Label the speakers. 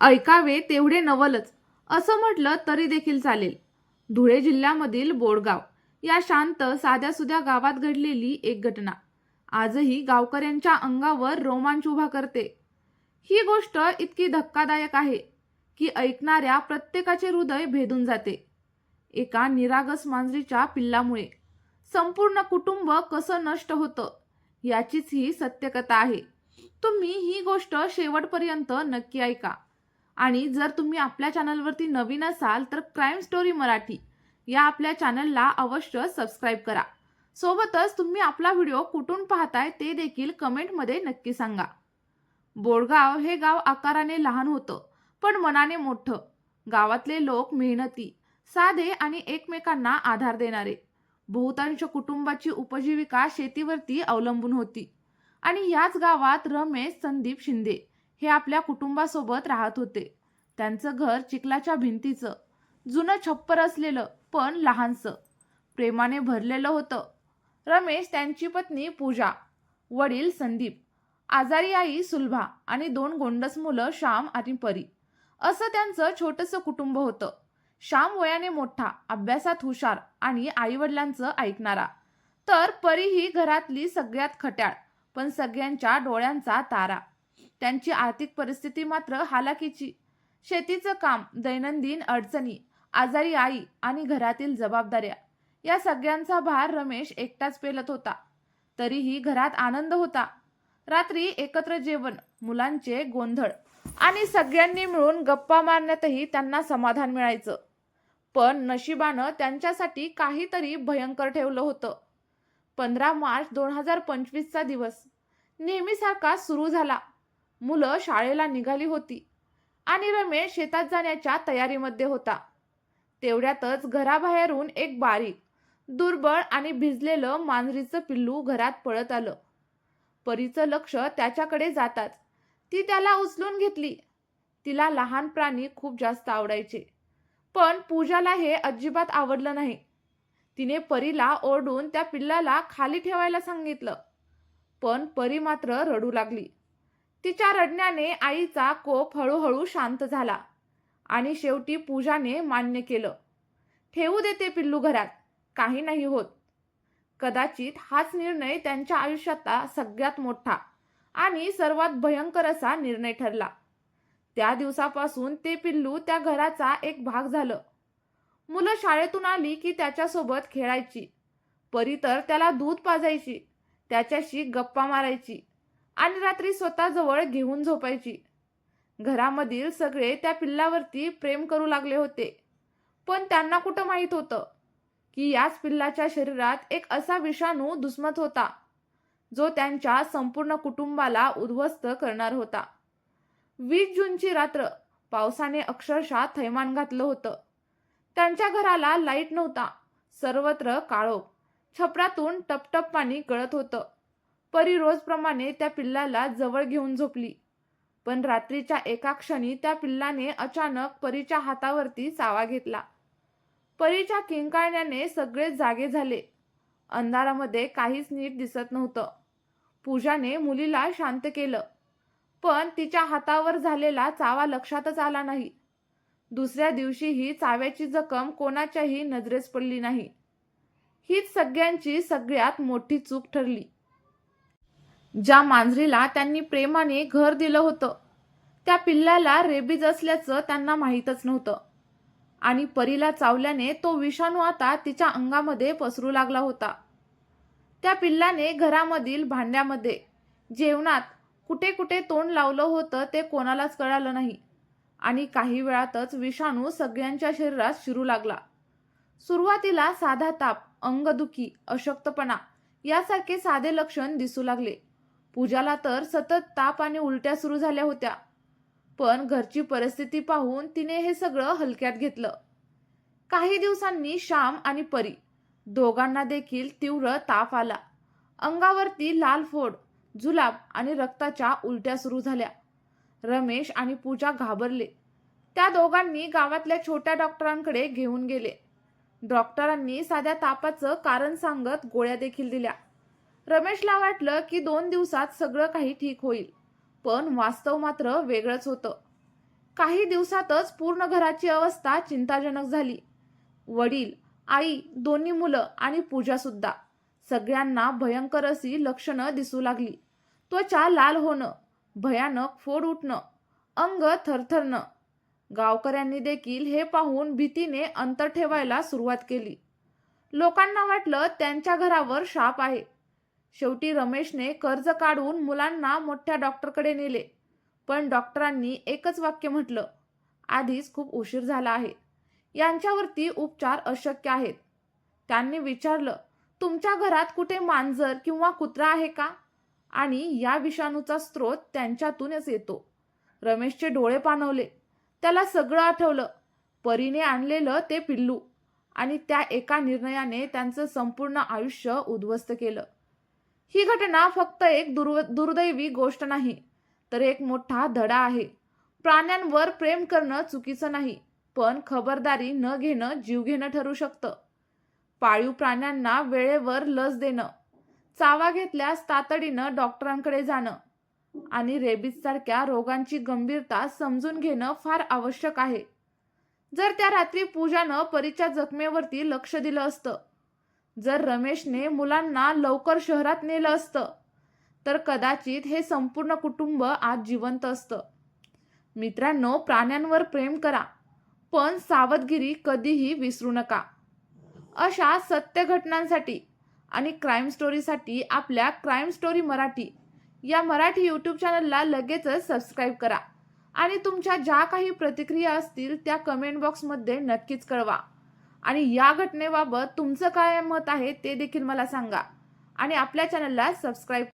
Speaker 1: ऐकावे तेवढे नवलच असं म्हटलं तरी देखील चालेल. धुळे जिल्ह्यामधील बोडगाव या शांत साध्यासुध्या गावात घडलेली एक घटना आजही गावकऱ्यांच्या अंगावर रोमांच उभा करते. ही गोष्ट इतकी धक्कादायक आहे की ऐकणाऱ्या प्रत्येकाचे हृदय भेदून जाते. एका निरागस मांजरीच्या पिल्लामुळे संपूर्ण कुटुंब कसं नष्ट होतं याचीच ही सत्यकथा आहे. तुम्ही ही गोष्ट शेवटपर्यंत नक्की ऐका. आणि जर तुम्ही आपल्या चॅनलवरती नवीन असाल तर क्राईम स्टोरी मराठी या आपल्या चॅनलला अवश्य सबस्क्राईब करा. सोबतच तुम्ही आपला व्हिडिओ कुठून पाहताय ते देखील कमेंटमध्ये नक्की सांगा. बोडगाव हे गाव आकाराने लहान होतं पण मनाने मोठं. गावातले लोक मेहनती, साधे आणि एकमेकांना आधार देणारे. बहुतांश कुटुंबाची उपजीविका शेतीवरती अवलंबून होती. आणि याच गावात रमेश संदीप शिंदे हे आपल्या कुटुंबासोबत राहत होते. त्यांचं घर चिखलाच्या भिंतीचं, जुनं छप्पर असलेलं पण लहानसं, प्रेमाने भरलेलं होतं. रमेश, त्यांची पत्नी पूजा, वडील संदीप, आजारी आई सुलभा आणि 2 गोंडस मुलं श्याम आणि परी असं त्यांचं छोटंसं कुटुंब होतं. श्याम वयाने मोठा, अभ्यासात हुशार आणि आईवडिलांचं ऐकणारा, तर परी ही घरातली सगळ्यात खट्याळ पण सगळ्यांच्या डोळ्यांचा तारा. त्यांची आर्थिक परिस्थिती मात्र हालाकीची. शेतीचं काम, दैनंदिन अडचणी, आजारी आई आणि घरातील जबाबदाऱ्या या सगळ्यांचा भार रमेश एकटाच पेलत होता. तरीही घरात आनंद होता. रात्री एकत्र जेवण, मुलांचे गोंधळ आणि सगळ्यांनी मिळून गप्पा मारण्यातही त्यांना समाधान मिळायचं. पण नशिबानं त्यांच्यासाठी काहीतरी भयंकर ठेवलं होतं. 15 मार्च 2025 चा दिवस नेहमीसारखा सुरू झाला. मुलं शाळेला निघाली होती आणि रमेश शेतात जाण्याच्या तयारीमध्ये होता. तेवढ्यातच घराबाहेरून एक बारीक, दुर्बळ आणि भिजलेलं मांजरीचं पिल्लू घरात पळत आलं. परीचं लक्ष त्याच्याकडे जाताच ती त्याला उचलून घेतली. तिला लहान प्राणी खूप जास्त आवडायचे, पण पूजाला हे अजिबात आवडलं नाही. तिने परीला ओरडून त्या पिल्लाला खाली ठेवायला सांगितलं, पण परी मात्र रडू लागली. तिच्या रडण्याने आईचा कोप हळूहळू शांत झाला आणि शेवटी पूजाने मान्य केलं. ठेवू दे ते पिल्लू घरात, काही नाही होत. कदाचित हाच निर्णय त्यांच्या आयुष्यातला सगळ्यात मोठा आणि सर्वात भयंकर असा निर्णय ठरला. त्या दिवसापासून ते पिल्लू त्या घराचा एक भाग झालं. मुलं शाळेतून आली की त्याच्यासोबत खेळायची. परी तर त्याला दूध पाजायची, त्याच्याशी गप्पा मारायची आणि रात्री स्वतःजवळ घेऊन झोपायची. घरामधील सगळे त्या पिल्लावरती प्रेम करू लागले होते, पण त्यांना कुठं माहीत होतं की याच पिल्लाच्या शरीरात एक असा विषाणू दुस्मत होता जो त्यांच्या संपूर्ण कुटुंबाला उद्ध्वस्त करणार होता. 20 जूनची रात्र पावसाने अक्षरशः थैमान घातलं होतं. त्यांच्या घराला लाईट नव्हता. सर्वत्र काळोख. छपरातून टपटप पाणी गळत होतं. परी रोजप्रमाणे त्या पिल्लाला जवळ घेऊन झोपली, पण रात्रीच्या एका क्षणी त्या पिल्लाने अचानक परीच्या हातावरती चावा घेतला. परीच्या किंकाळण्याने सगळे जागे झाले. अंधारामध्ये काहीच नीट दिसत नव्हतं. पूजाने मुलीला शांत केलं, पण तिच्या हातावर झालेला चावा लक्षातच आला नाही. दुसऱ्या दिवशीही चाव्याची जखम कोणाच्याही नजरेस पडली नाही. हीच सगळ्यांची सगळ्यात मोठी चूक ठरली. ज्या मांजरीला त्यांनी प्रेमाने घर दिलं होतं त्या पिल्लाला रेबीज असल्याचं त्यांना माहीतच नव्हतं आणि परीला चावल्याने तो विषाणू आता तिच्या अंगामध्ये पसरू लागला होता. त्या पिल्लाने घरामधील भांड्यामध्ये, जेवणात कुठे कुठे तोंड लावलं होतं ते कोणालाच कळालं नाही आणि काही वेळातच विषाणू सगळ्यांच्या शरीरात शिरू लागला. सुरुवातीला साधा ताप, अंगदुखी, अशक्तपणा यासारखे साधे लक्षण दिसू लागले. पूजाला तर सतत ताप आणि उलट्या सुरू झाल्या होत्या, पण घरची परिस्थिती पाहून तिने हे सगळं हलक्यात घेतलं. काही दिवसांनी श्याम आणि परी दोघांना देखील तीव्र ताप आला. अंगावरती लाल फोड, जुलाब आणि रक्ताच्या उलट्या सुरू झाल्या. रमेश आणि पूजा घाबरले. त्या दोघांनी गावातल्या छोट्या डॉक्टरांकडे घेऊन गेले. डॉक्टरांनी साध्या तापाचं कारण सांगत गोळ्या देखील दिल्या. रमेशला वाटलं की 2 दिवसात सगळं काही ठीक होईल, पण वास्तव मात्र वेगळंच होतं. काही दिवसातच पूर्ण घराची अवस्था चिंताजनक झाली. वडील, आई, दोन्ही मुलं आणि पूजा सुद्धा, सगळ्यांना भयंकर अशी लक्षणं दिसू लागली. त्वचा लाल होणं, भयानक फोड उठणं, अंग थरथरणं. गावकऱ्यांनी देखील हे पाहून भीतीने अंतर ठेवायला सुरुवात केली. लोकांना वाटलं त्यांच्या घरावर शाप आहे. शेवटी रमेशने कर्ज काढून मुलांना मोठ्या डॉक्टरकडे नेले. पण डॉक्टरांनी एकच वाक्य म्हटलं, आधीच खूप उशीर झाला आहे. यांच्यावरती उपचार अशक्य आहेत. त्यांनी विचारलं, तुमच्या घरात कुठे मांजर किंवा कुत्रा आहे का? आणि या विषाणूचा स्रोत त्यांच्यातूनच येतो. रमेशचे डोळे पाणवले. त्याला सगळं आठवलं. परीने आणलेलं ते पिल्लू आणि त्या एका निर्णयाने त्यांचं संपूर्ण आयुष्य उद्ध्वस्त केलं. ही घटना फक्त एक दुर्दैवी गोष्ट नाही, तर एक मोठा धडा आहे. प्राण्यांवर प्रेम करणं चुकीचं नाही, पण खबरदारी न घेणं जीव घेणं ठरू शकतं. पाळीव प्राण्यांना वेळेवर लस देणं, चावा घेतल्यास तातडीनं डॉक्टरांकडे जाणं आणि रेबीज सारख्या रोगांची गंभीरता समजून घेणं फार आवश्यक आहे. जर त्या रात्री पूजानं परीच्या जखमेवरती लक्ष दिलं असतं, जर रमेशने मुलांना लवकर शहरात नेलं असतं, तर कदाचित हे संपूर्ण कुटुंब आज जिवंत असतं. मित्रांनो, प्राण्यांवर प्रेम करा, पण सावधगिरी कधीही विसरू नका. अशा सत्य घटनांसाठी आणि क्राईम स्टोरीसाठी आपल्या क्राईम स्टोरी मराठी या मराठी यूट्यूब चॅनलला लगेचच सबस्क्राईब करा आणि तुमच्या ज्या काही प्रतिक्रिया असतील त्या कमेंट बॉक्समध्ये नक्कीच कळवा. आणि या घटनेबाबत तुमचं काय मत आहे ते देखील मला सांगा आणि आपल्या चॅनलला सबस्क्राईब